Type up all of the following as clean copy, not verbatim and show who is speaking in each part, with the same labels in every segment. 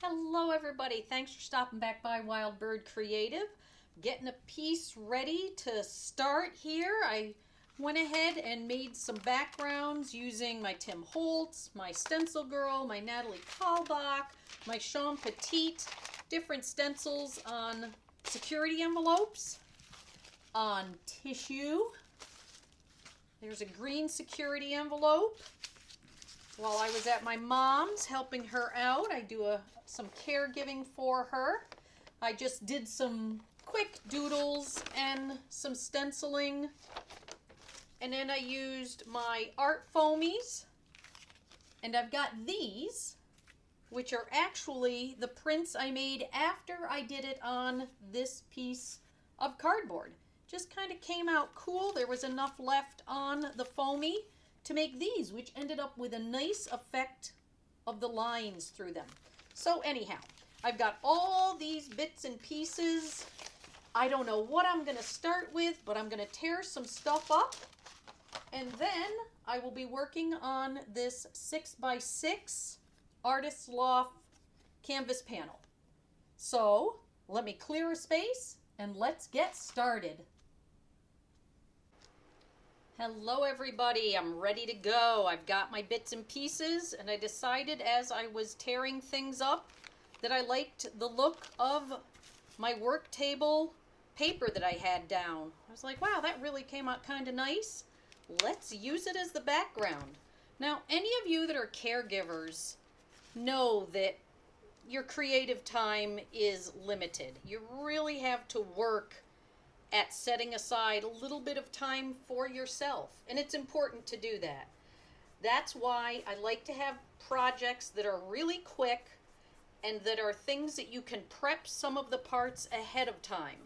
Speaker 1: Hello everybody, thanks for stopping back by Wild Bird Creative. Getting a piece ready to start here. I went ahead and made some backgrounds using my Tim Holtz, my Stencil Girl, my Natalie Kalbach, my Sean Petite, different stencils on security envelopes, on tissue. There's a green security envelope. While I was at my mom's helping her out, I do some caregiving for her. I just did some quick doodles and some stenciling. And then I used my art foamies. And I've got these, which are actually the prints I made after I did it on this piece of cardboard. Just kind of came out cool. There was enough left on the foamy to make these, which ended up with a nice effect of the lines through them. So anyhow, I've got all these bits and pieces. I don't know what I'm going to start with, but I'm going to tear some stuff up. And then I will be working on this 6x6 Artist's Loft canvas panel. So let me clear a space and let's get started. Hello everybody, I'm ready to go. I've got my bits and pieces, and I decided as I was tearing things up that I liked the look of my work table paper that I had down. I was like, wow, that really came out kind of nice. Let's use it as the background. Now, any of you that are caregivers know that your creative time is limited. You really have to work at setting aside a little bit of time for yourself. And it's important to do that. That's why I like to have projects that are really quick and that are things that you can prep some of the parts ahead of time.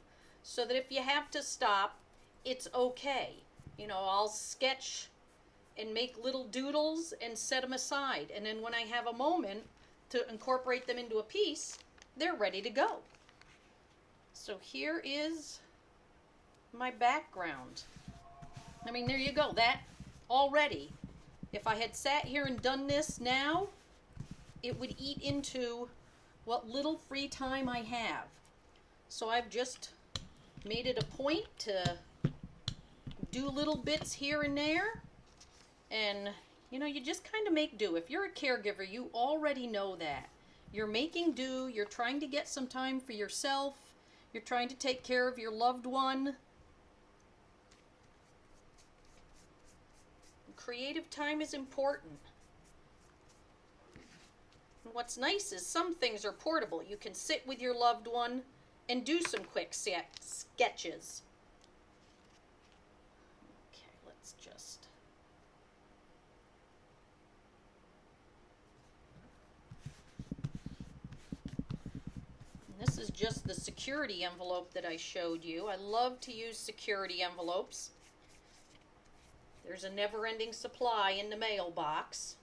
Speaker 1: So that if you have to stop, it's okay. You know, I'll sketch and make little doodles and set them aside. And then when I have a moment to incorporate them into a piece, they're ready to go. So here is my background. I mean, there you go. That already, if I had sat here and done this now, it would eat into what little free time I have. So I've just made it a point to do little bits here and there. And, you know, you just kind of make do. If you're a caregiver, you already know that. You're making do. You're trying to get some time for yourself. You're trying to take care of your loved one. Creative time is important. And what's nice is some things are portable. You can sit with your loved one and do some quick sketches. Okay, let's just... And this is just the security envelope that I showed you. I love to use security envelopes. There's a never-ending supply in the mailbox.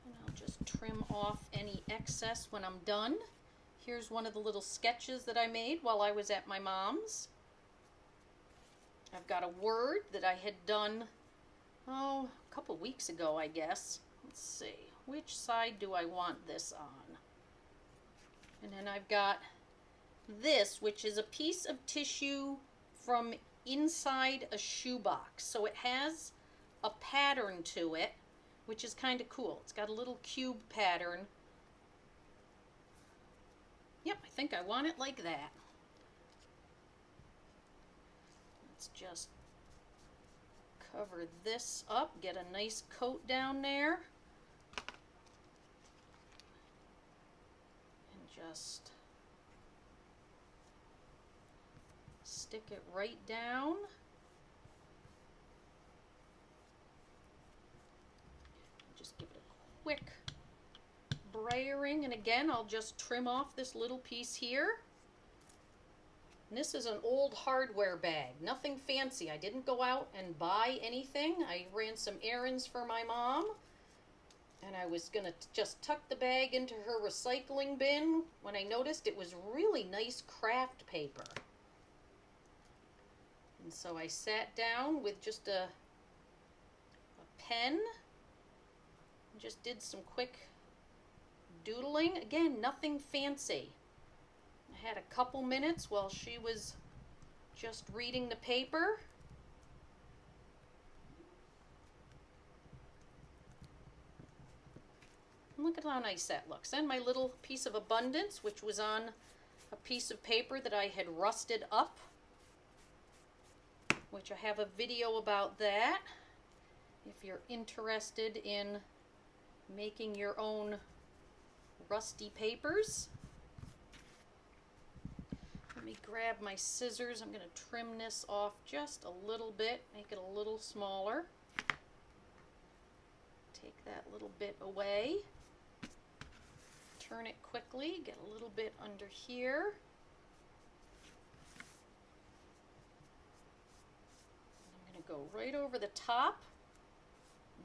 Speaker 1: And I'll just trim off any excess when I'm done. Here's one of the little sketches that I made while I was at my mom's. I've got a word that I had done a couple weeks ago, I guess. Let's see, which side do I want this on? And then I've got this, which is a piece of tissue from inside a shoebox. So it has a pattern to it, which is kind of cool. It's got a little cube pattern. Yep, I think I want it like that. Let's just cover this up, get a nice coat down there, and just stick it right down. Just give it a quick brayering, and again I'll just trim off this little piece here. And this is an old hardware bag, nothing fancy. I didn't go out and buy anything. I ran some errands for my mom, And I was going to just tuck the bag into her recycling bin when I noticed it was really nice craft paper. And so I sat down with just a pen and just did some quick doodling. Again, nothing fancy. I had a couple minutes while she was just reading the paper. And look at how nice that looks. And my little piece of abundance, which was on a piece of paper that I had rusted up, which I have a video about that if you're interested in making your own rusty papers. Let me grab my scissors. I'm going to trim this off just a little bit, make it a little smaller. Take that little bit away. Turn it quickly, get a little bit under here. I'm going to go right over the top.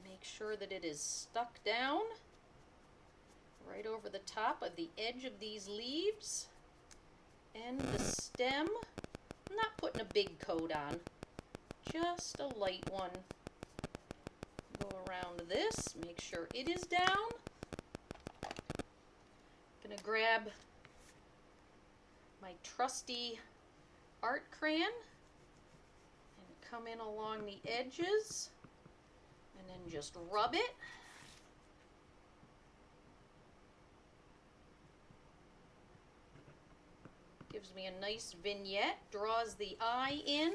Speaker 1: Make sure that it is stuck down right over the top of the edge of these leaves and the stem. I'm not putting a big coat on, just a light one. Go around this, make sure it is down. I'm gonna grab my trusty art crayon and come in along the edges and then just rub it. Gives me a nice vignette, draws the eye in.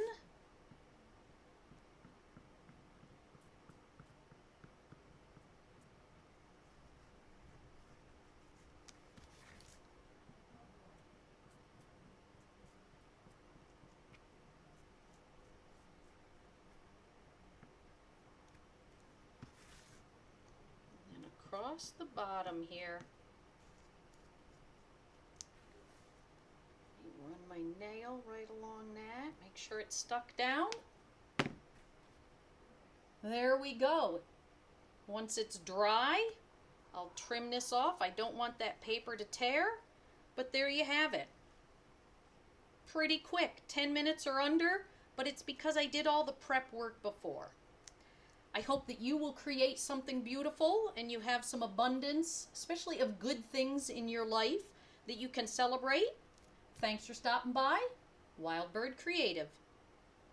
Speaker 1: And across the bottom here. Run my nail right along that, make sure it's stuck down. There we go. Once it's dry, I'll trim this off. I don't want that paper to tear, but there you have it. Pretty quick, 10 minutes or under, but it's because I did all the prep work before. I hope that you will create something beautiful and you have some abundance, especially of good things in your life that you can celebrate. Thanks for stopping by. Wild Bird Creative.